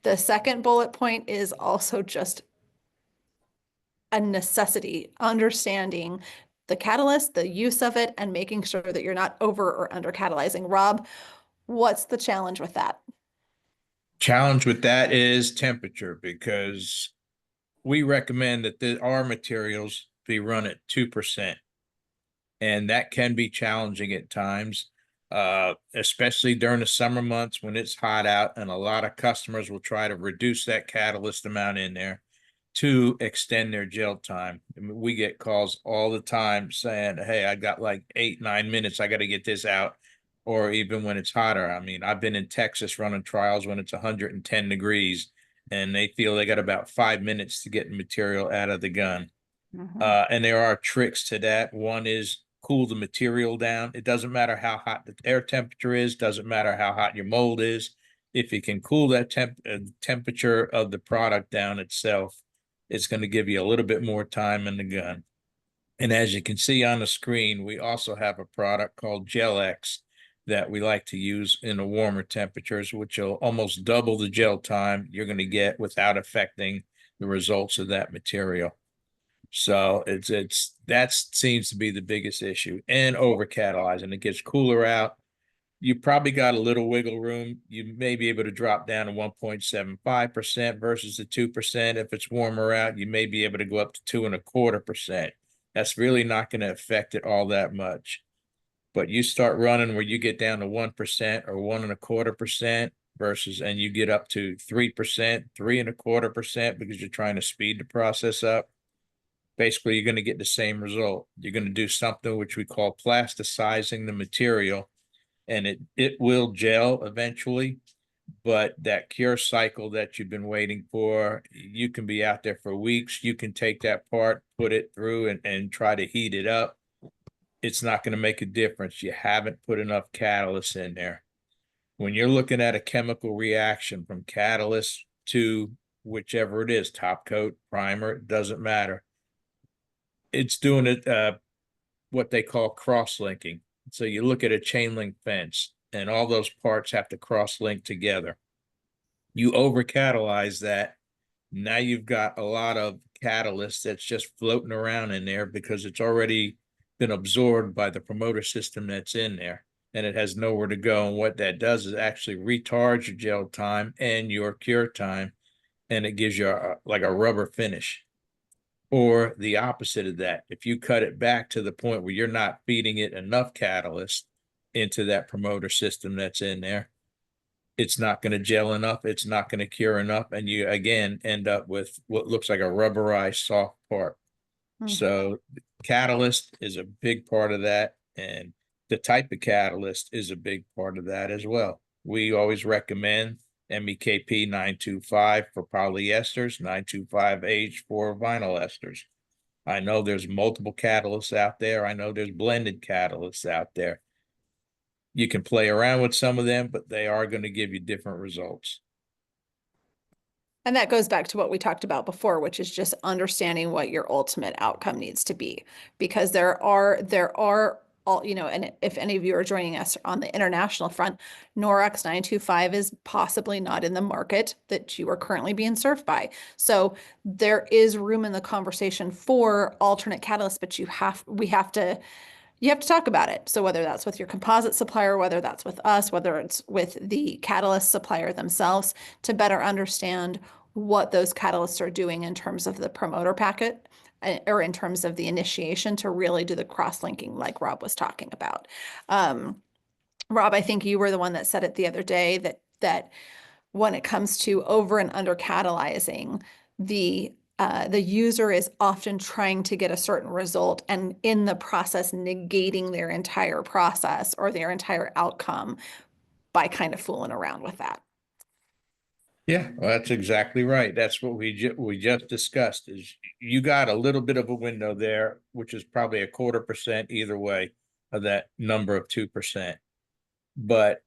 The second bullet point is also just a necessity, understanding the catalyst, the use of it, and making sure that you're not over or under catalyzing. Rob, what's the challenge with that?
Challenge with that is temperature, because we recommend that our materials be run at 2%. And that can be challenging at times. especially during the summer months when it's hot out, and a lot of customers will try to reduce that catalyst amount in there to extend their gel time. I mean, we get calls all the time saying, hey, I got like 8-9 minutes, I got to get this out. Or even when it's hotter. I mean, I've been in Texas running trials when it's 110 degrees and they feel they got about 5 minutes to get material out of the gun. And there are tricks to that. One is cool the material down. It doesn't matter how hot the air temperature is, doesn't matter how hot your mold is. If you can cool that temperature of the product down itself, it's going to give you a little bit more time in the gun. And as you can see on the screen, we also have a product called Gel X that we like to use in the warmer temperatures, which will almost double the gel time you're going to get without affecting the results of that material. So that seems to be the biggest issue, and over catalyzing. It gets cooler out. You probably got a little wiggle room. You may be able to drop down to 1.75% versus the 2%. If it's warmer out, you may be able to go up to 2.25%. That's really not going to affect it all that much. But you start running where you get down to 1% or 1.25% versus, and you get up to 3%, 3.25% because you're trying to speed the process up. Basically, you're going to get the same result. You're going to do something which we call plasticizing the material, and it will gel eventually. But that cure cycle that you've been waiting for, you can be out there for weeks. You can take that part, put it through and try to heat it up. It's not going to make a difference. You haven't put enough catalyst in there. When you're looking at a chemical reaction from catalyst to whichever it is, top coat, primer, it doesn't matter. It's doing it what they call cross-linking. So you look at a chain link fence and all those parts have to cross-link together. You over-catalyze that. Now you've got a lot of catalyst that's just floating around in there because it's already been absorbed by the promoter system that's in there, and it has nowhere to go. And what that does is actually retards your gel time and your cure time, and it gives you like a rubber finish. Or the opposite of that, if you cut it back to the point where you're not feeding it enough catalyst into that promoter system that's in there, it's not going to gel enough, it's not going to cure enough, and you again end up with what looks like a rubberized soft part. So catalyst is a big part of that, and the type of catalyst is a big part of that as well. We always recommend MEKP 925 for polyesters, 925H for vinyl esters. I know there's multiple catalysts out there. I know there's blended catalysts out there. You can play around with some of them, but they are going to give you different results.
And that goes back to what we talked about before, which is just understanding what your ultimate outcome needs to be. Because there are all, and if any of you are joining us on the international front, Norex 925 is possibly not in the market that you are currently being served by. So there is room in the conversation for alternate catalysts, but you have to talk about it. So whether that's with your composite supplier, whether that's with us, whether it's with the catalyst supplier themselves, to better understand what those catalysts are doing in terms of the promoter packet or in terms of the initiation to really do the cross-linking like Rob was talking about. Rob, I think you were the one that said it the other day that when it comes to over and under catalyzing, the user is often trying to get a certain result and in the process negating their entire process or their entire outcome by kind of fooling around with that.
Yeah, well, that's exactly right. That's what we just discussed is you got a little bit of a window there, which is probably 0.25% either way of that number of 2%. But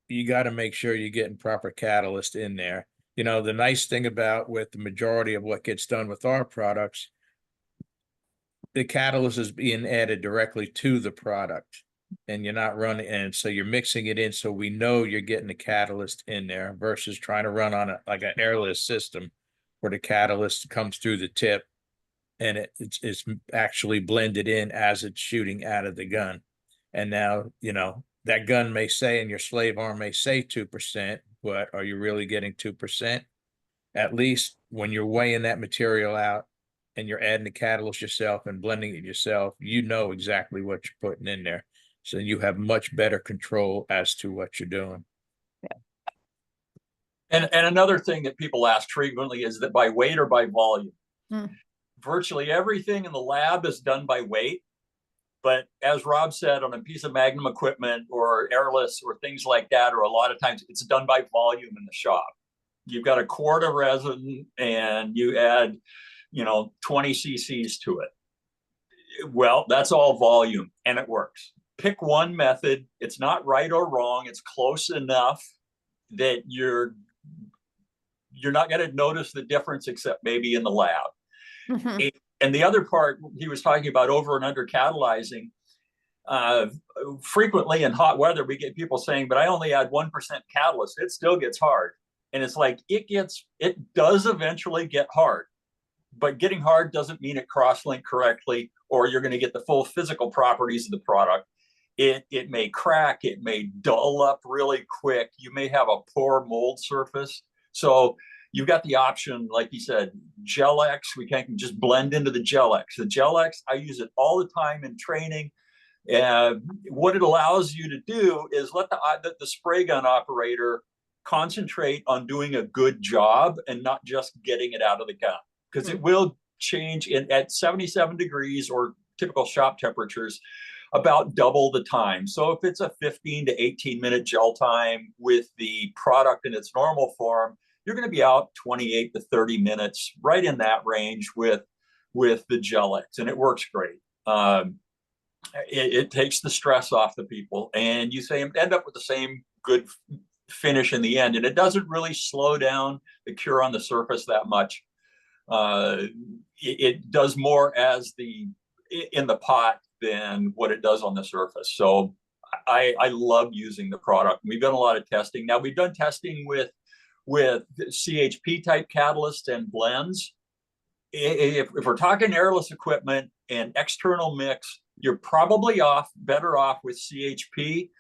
you got to make sure you're getting proper catalyst in there. The nice thing about with the majority of what gets done with our products, the catalyst is being added directly to the product and you're not running. And so you're mixing it in. So we know you're getting the catalyst in there versus trying to run on like an airless system where the catalyst comes through the tip and it's actually blended in as it's shooting out of the gun. And now, that gun may say, and your slave arm may say 2%, but are you really getting 2%? At least when you're weighing that material out and you're adding the catalyst yourself and blending it yourself, you know exactly what you're putting in there. So you have much better control as to what you're doing.
And another thing that people ask frequently is that by weight or by volume. Virtually everything in the lab is done by weight. But as Rob said, on a piece of Magnum equipment or airless or things like that, or a lot of times it's done by volume in the shop. You've got a quart of resin and you add, 20 cc's to it. Well, that's all volume and it works. Pick one method. It's not right or wrong. It's close enough that you're not going to notice the difference except maybe in the lab. And the other part, he was talking about over and under catalyzing. Frequently in hot weather, we get people saying, but I only add 1% catalyst. It still gets hard. And it's like, it does eventually get hard. But getting hard doesn't mean it cross-link correctly, or you're going to get the full physical properties of the product. It may crack, it may dull up really quick. You may have a poor mold surface. So you've got the option, like you said, Gel-X. We can just blend into the Gel-X. The Gel-X, I use it all the time in training. What it allows you to do is let the spray gun operator concentrate on doing a good job and not just getting it out of the gun, because it will change at 77 degrees or typical shop temperatures about double the time. So if it's a 15 to 18 minute gel time with the product in its normal form, you're going to be out 28 to 30 minutes, right in that range with the Gel-X, and it works great. It takes the stress off the people, and you end up with the same good finish in the end, and it doesn't really slow down the cure on the surface that much. It does more in the pot than what it does on the surface. So I love using the product. We've done a lot of testing. Now we've done testing with CHP type catalyst and blends. If we're talking airless equipment and external mix, you're probably better off with CHP,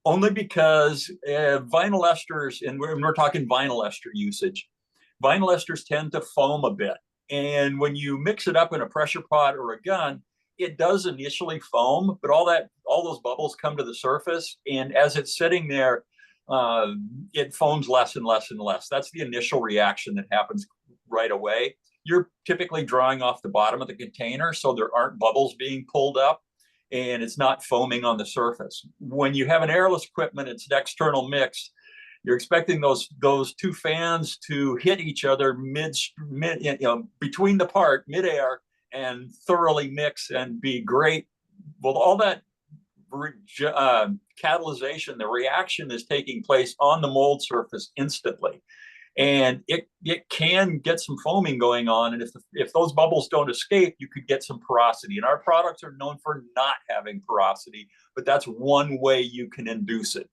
only because vinyl esters, and we're talking vinyl ester usage, vinyl esters tend to foam a bit. And when you mix it up in a pressure pot or a gun, it does initially foam, but all those bubbles come to the surface. And as it's sitting there, it foams less and less and less. That's the initial reaction that happens right away. You're typically drawing off the bottom of the container, so there aren't bubbles being pulled up, and it's not foaming on the surface. When you have an airless equipment, it's an external mix. You're expecting those two fans to hit each other between the part, midair, and thoroughly mix and be great. Well, all that catalyzation, the reaction is taking place on the mold surface instantly. And it can get some foaming going on. And if those bubbles don't escape, you could get some porosity. And our products are known for not having porosity, but that's one way you can induce it.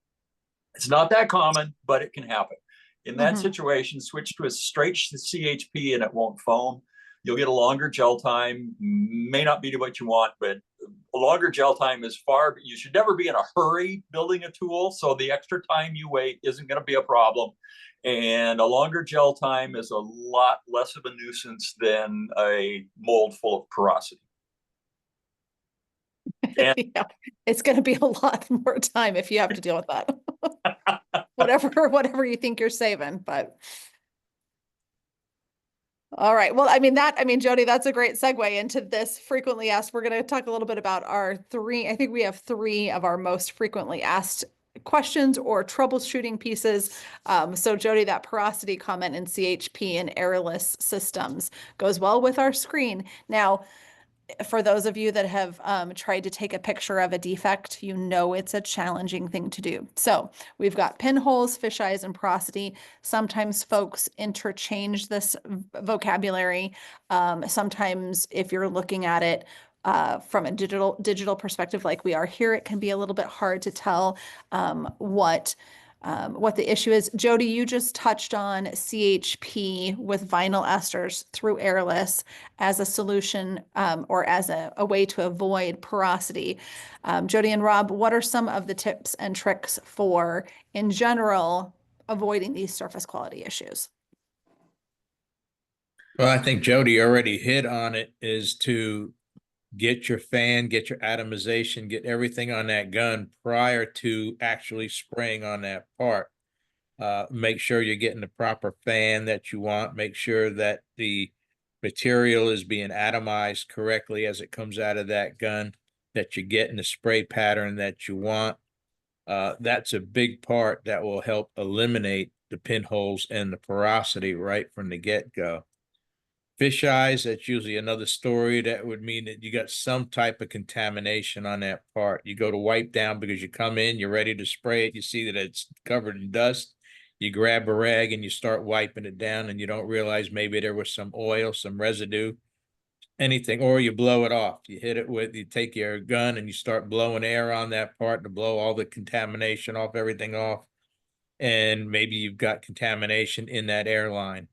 It's not that common, but it can happen. In that situation, switch to a straight CHP and it won't foam. You'll get a longer gel time. May not be to what you want, but a longer gel time is far. You should never be in a hurry building a tool, so the extra time you wait isn't going to be a problem. And a longer gel time is a lot less of a nuisance than a mold full of porosity. And
yeah, it's going to be a lot more time if you have to deal with that. whatever you think you're saving, but. All right. Well, Jody, that's a great segue into this frequently asked. We're going to talk a little bit about I think we have 3 of our most frequently asked questions or troubleshooting pieces. So Jody, that porosity comment in CHP and airless systems goes well with our screen. Now, for those of you that have tried to take a picture of a defect, it's a challenging thing to do. So we've got pinholes, fisheyes, and porosity. Sometimes folks interchange this vocabulary. Sometimes if you're looking at it from a digital perspective like we are here, it can be a little bit hard to tell what the issue is. Jody, you just touched on CHP with vinyl esters through airless as a solution or as a way to avoid porosity. Jody and Rob, what are some of the tips and tricks for, in general, avoiding these surface quality issues?
Well, I think Jody already hit on it, is to get your fan, get your atomization, get everything on that gun prior to actually spraying on that part. Make sure you're getting the proper fan that you want. Make sure that the material is being atomized correctly as it comes out of that gun, that you're getting the spray pattern that you want. That's a big part that will help eliminate the pinholes and the porosity right from the get-go. Fish eyes, that's usually another story. That would mean that you got some type of contamination on that part. You go to wipe down because you come in, you're ready to spray it. You see that it's covered in dust. You grab a rag and you start wiping it down, and you don't realize maybe there was some oil, some residue, anything, or you blow it off. You take your gun and you start blowing air on that part to blow all the contamination off, everything off. And maybe you've got contamination in that airline.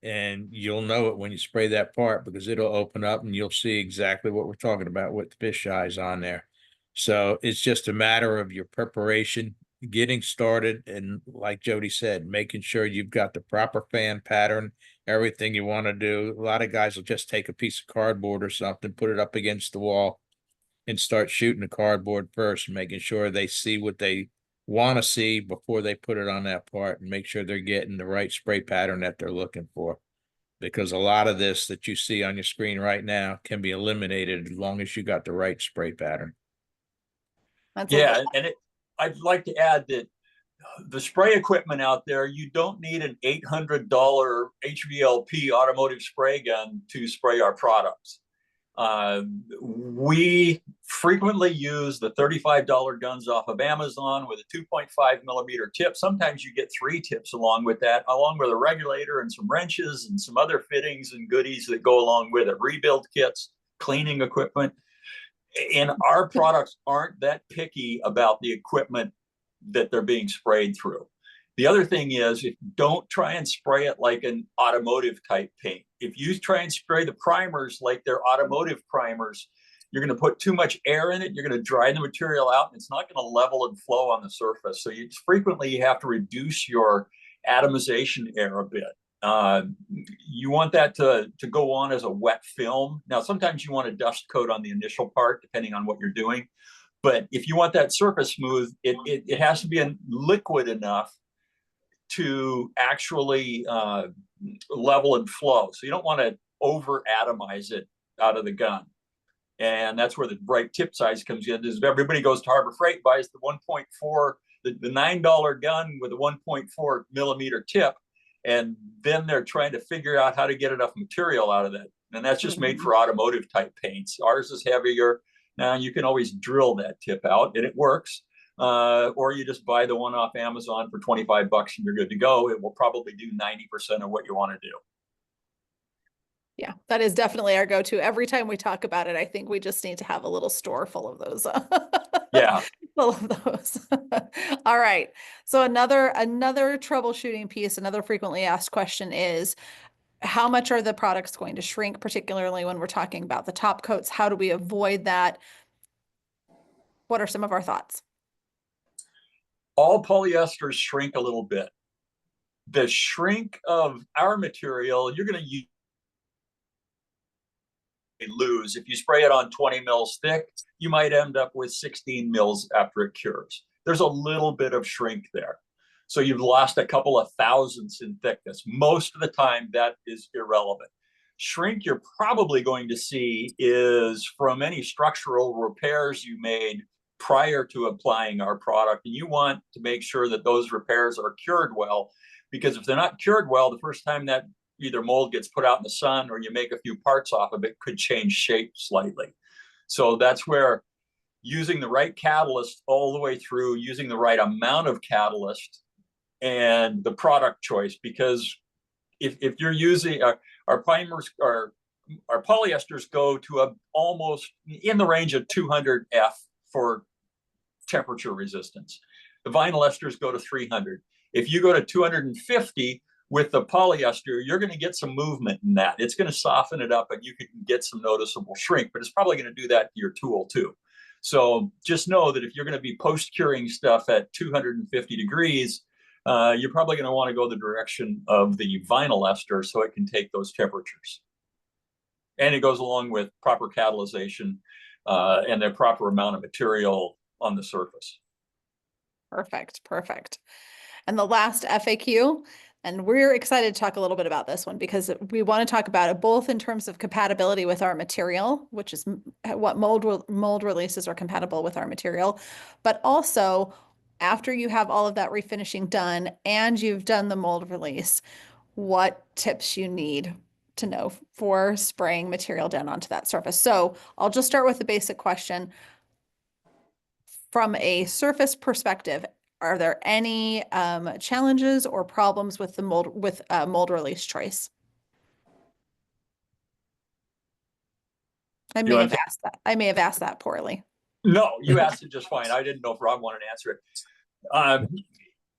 And you'll know it when you spray that part, because it'll open up and you'll see exactly what we're talking about with the fish eyes on there. So it's just a matter of your preparation, getting started, and like Jody said, making sure you've got the proper fan pattern, everything you want to do. A lot of guys will just take a piece of cardboard or something, put it up against the wall, and start shooting the cardboard first, making sure they see what they want to see before they put it on that part, and make sure they're getting the right spray pattern that they're looking for. Because a lot of this that you see on your screen right now can be eliminated as long as you got the right spray pattern.
Yeah, and I'd like to add that the spray equipment out there, you don't need an $800 HVLP automotive spray gun to spray our products. We frequently use the $35 guns off of Amazon with a 2.5mm tip. Sometimes you get 3 tips along with that, along with a regulator and some wrenches and some other fittings and goodies that go along with it, rebuild kits, cleaning equipment. And our products aren't that picky about the equipment that they're being sprayed through. The other thing is, don't try and spray it like an automotive type paint. If you try and spray the primers like they're automotive primers, you're going to put too much air in it. You're going to dry the material out, and it's not going to level and flow on the surface. So frequently you have to reduce your atomization air a bit. You want that to go on as a wet film. Now, sometimes you want a dust coat on the initial part, depending on what you're doing. But if you want that surface smooth, it has to be liquid enough to actually level and flow. So you don't want to over atomize it out of the gun. And that's where the right tip size comes in. Is everybody goes to Harbor Freight, buys the 1.4, the $9 gun with a 1.4mm tip, and then they're trying to figure out how to get enough material out of that. And that's just made for automotive type paints. Ours is heavier. Now you can always drill that tip out, and it works. Or you just buy the one off Amazon for $25 and you're good to go. It will probably do 90% of what you want to do.
Yeah, that is definitely our go-to. Every time we talk about it, I think we just need to have a little store full of those.
Yeah.
Full of those. All right. So another troubleshooting piece, another frequently asked question is, how much are the products going to shrink, particularly when we're talking about the top coats? How do we avoid that? What are some of our thoughts?
All polyesters shrink a little bit. The shrink of our material, you're going to lose. If you spray it on 20 mils thick, you might end up with 16 mils after it cures. There's a little bit of shrink there. So you've lost a couple of thousandths in thickness. Most of the time, that is irrelevant. Shrink you're probably going to see is from any structural repairs you made prior to applying our product. And you want to make sure that those repairs are cured well, because if they're not cured well, the first time that either mold gets put out in the sun or you make a few parts off of it could change shape slightly. So that's where using the right catalyst all the way through, using the right amount of catalyst, and the product choice, because if you're using our primers, our polyesters go to almost in the range of 200 F for temperature resistance. The vinyl esters go to 300. If you go to 250 with the polyester, you're going to get some movement in that. It's going to soften it up, and you can get some noticeable shrink, but it's probably going to do that to your tool too. So just know that if you're going to be post-curing stuff at 250 degrees, you're probably going to want to go the direction of the vinyl ester so it can take those temperatures. And it goes along with proper catalyzation and the proper amount of material on the surface.
Perfect, perfect. And the last FAQ, and we're excited to talk a little bit about this one because we want to talk about it both in terms of compatibility with our material, which is what mold releases are compatible with our material, but also after you have all of that refinishing done and you've done the mold release, what tips you need to know for spraying material down onto that surface. So I'll just start with the basic question. From a surface perspective, are there any challenges or problems with the mold release choice? I may have asked that. I may have asked that poorly.
No, you asked it just fine. I didn't know if Rob wanted to answer it.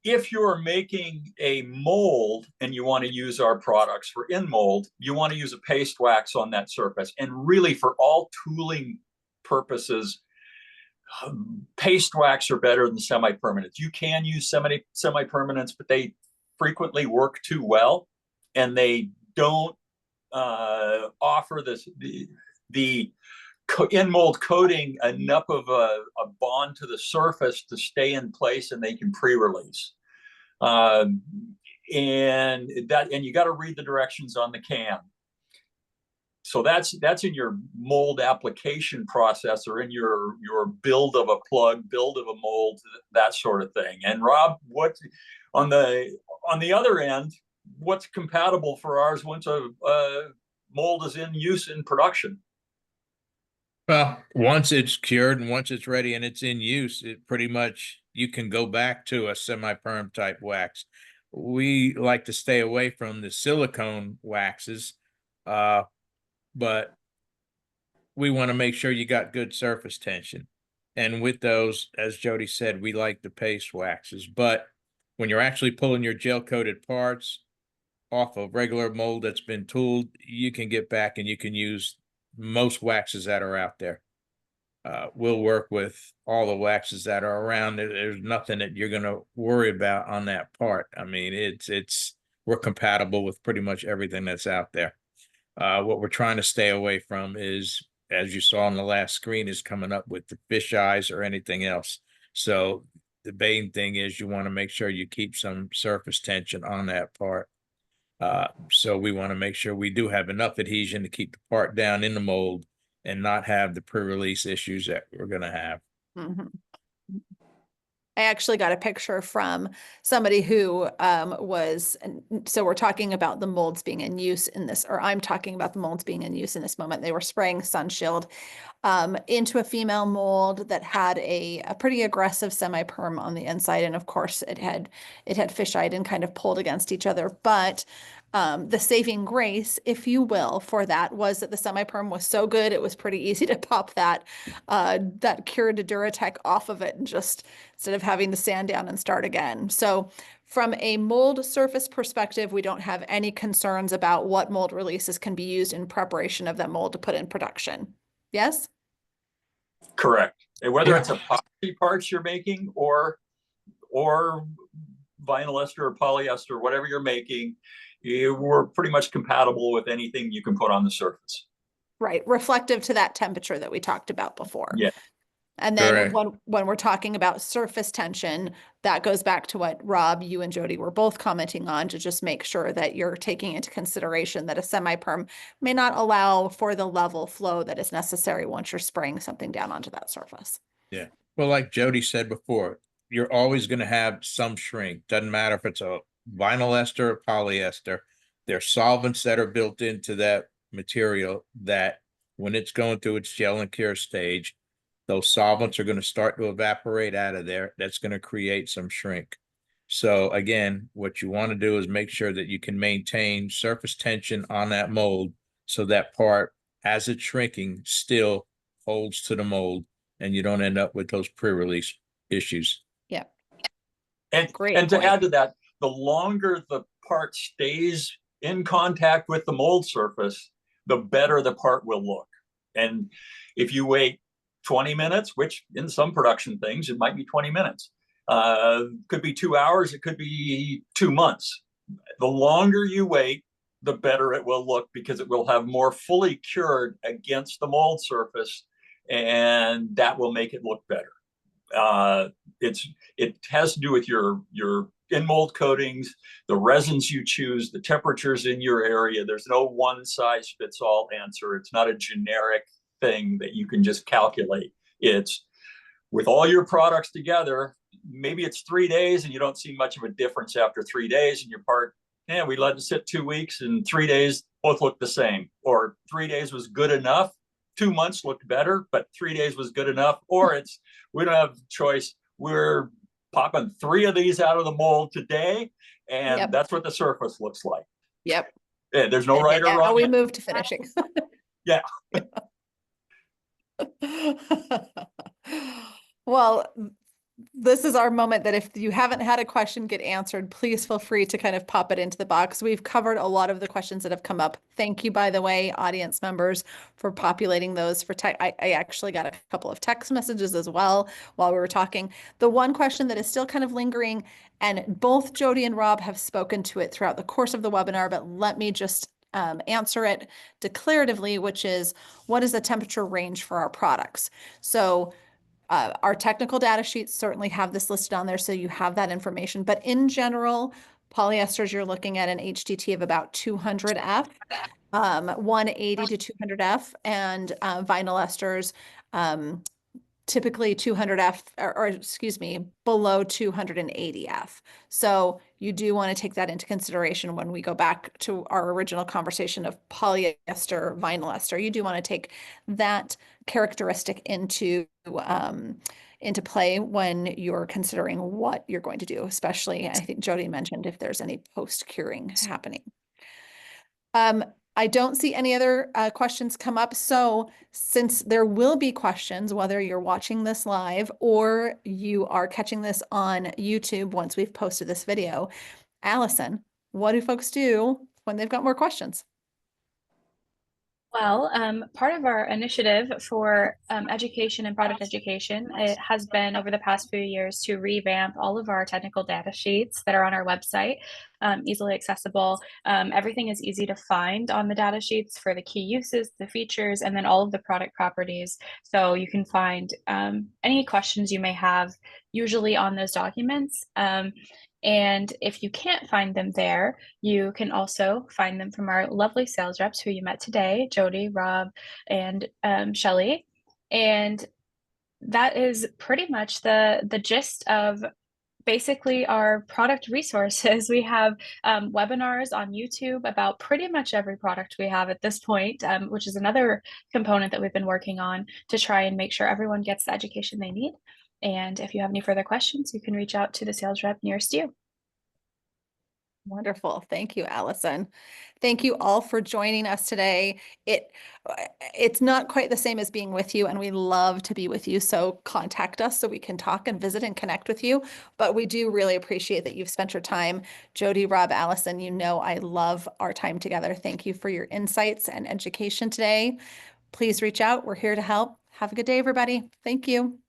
If you're making a mold and you want to use our products for in mold, you want to use a paste wax on that surface. And really, for all tooling purposes, paste wax are better than semi-permanents. You can use semi-permanents, but they frequently work too well, and they don't offer the in-mold coating enough of a bond to the surface to stay in place, and they can pre-release. And you got to read the directions on the can. So that's in your mold application process, or in your build of a plug, build of a mold, that sort of thing. And Rob, what on the other end, what's compatible for ours once a mold is in use in production?
Well, once it's cured and once it's ready and it's in use, it pretty much, you can go back to a semi-perm type wax. We like to stay away from the silicone waxes, but we want to make sure you got good surface tension. And with those, as Jody said, we like the paste waxes. But when you're actually pulling your gel coated parts off of regular mold that's been tooled, you can get back and you can use most waxes that are out there. We'll work with all the waxes that are around. There's nothing that you're going to worry about on that part. I mean, we're compatible with pretty much everything that's out there. What we're trying to stay away from is, as you saw on the last screen, is coming up with the fish eyes or anything else. So the main thing is you want to make sure you keep some surface tension on that part. So we want to make sure we do have enough adhesion to keep the part down in the mold and not have the pre-release issues that we're going to have.
Mm-hmm. I actually got a picture from somebody who so we're talking about the molds being in use in this, or I'm talking about the molds being in use in this moment. They were spraying Sunshield into a female mold that had a pretty aggressive semi-perm on the inside. And of course it had fisheyed and kind of pulled against each other. But the saving grace, if you will, for that was that the semi-perm was so good, it was pretty easy to pop that cured Duratec off of it and just, instead of having to sand down and start again. So from a mold surface perspective, we don't have any concerns about what mold releases can be used in preparation of that mold to put in production. Yes?
Correct. And whether it's epoxy parts you're making or vinyl ester or polyester, whatever you're making, we're pretty much compatible with anything you can put on the surface.
Right. Reflective to that temperature that we talked about before.
Yeah.
And then when we're talking about surface tension, that goes back to what Rob, you and Jody were both commenting on, to just make sure that you're taking into consideration that a semi-perm may not allow for the level flow that is necessary once you're spraying something down onto that surface.
Yeah. Well, like Jody said before, you're always going to have some shrink. Doesn't matter if it's a vinyl ester or polyester. There's solvents that are built into that material that when it's going through its gel and cure stage, those solvents are going to start to evaporate out of there. That's going to create some shrink. So again, what you want to do is make sure that you can maintain surface tension on that mold so that part, as it's shrinking, still holds to the mold and you don't end up with those pre-release issues.
Yeah.
And to add to that, the longer the part stays in contact with the mold surface, the better the part will look. And if you wait 20 minutes, which in some production things, it might be 20 minutes, could be 2 hours, it could be 2 months. The longer you wait, the better it will look, because it will have more fully cured against the mold surface, and that will make it look better. It has to do with your in mold coatings, the resins you choose, the temperatures in your area. There's no one size fits all answer. It's not a generic thing that you can just calculate. It's with all your products together, maybe it's 3 days and you don't see much of a difference after 3 days, and your part, yeah, we let it sit 2 weeks and 3 days both look the same, or 3 days was good enough. 2 months looked better, but 3 days was good enough. Or it's, we don't have choice. We're popping 3 of these out of the mold today, and
Yep.
that's what the surface looks like.
Yep.
Yeah, there's no right or
Now
wrong.
we move to finishing.
Yeah.
Well, this is our moment that if you haven't had a question get answered, please feel free to kind of pop it into the box. We've covered a lot of the questions that have come up. Thank you, by the way, audience members, for populating those for tech. I actually got a couple of text messages as well while we were talking. The one question that is still kind of lingering, and both Jody and Rob have spoken to it throughout the course of the webinar, but let me just answer it declaratively, which is, what is the temperature range for our products? So our technical data sheets certainly have this listed on there, so you have that information. But in general, polyesters, you're looking at an HTT of about 200 F, 180 to 200 F, and vinyl esters, typically 200 F, or excuse me, below 280 F. So you do want to take that into consideration when we go back to our original conversation of polyester, vinyl ester. You do want to take that characteristic into play when you're considering what you're going to do, especially, I think Jody mentioned, if there's any post-curing happening. I don't see any other questions come up. So since there will be questions, whether you're watching this live or you are catching this on YouTube once we've posted this video, Allison, what do folks do when they've got more questions?
Well, part of our initiative for education and product education, it has been over the past few years to revamp all of our technical data sheets that are on our website, easily accessible. Everything is easy to find on the data sheets for the key uses, the features, and then all of the product properties. So you can find any questions you may have usually on those documents. And if you can't find them there, you can also find them from our lovely sales reps who you met today, Jody, Rob, and Shelly. And that is pretty much the gist of basically our product resources. We have webinars on YouTube about pretty much every product we have at this point, which is another component that we've been working on to try and make sure everyone gets the education they need. And if you have any further questions, you can reach out to the sales rep nearest you.
Wonderful. Thank you, Allison. Thank you all for joining us today. It's not quite the same as being with you, and we love to be with you. So contact us so we can talk and visit and connect with you. But we do really appreciate that you've spent your time. Jody, Rob, Allison, you know I love our time together. Thank you for your insights and education today. Please reach out. We're here to help. Have a good day, everybody. Thank you.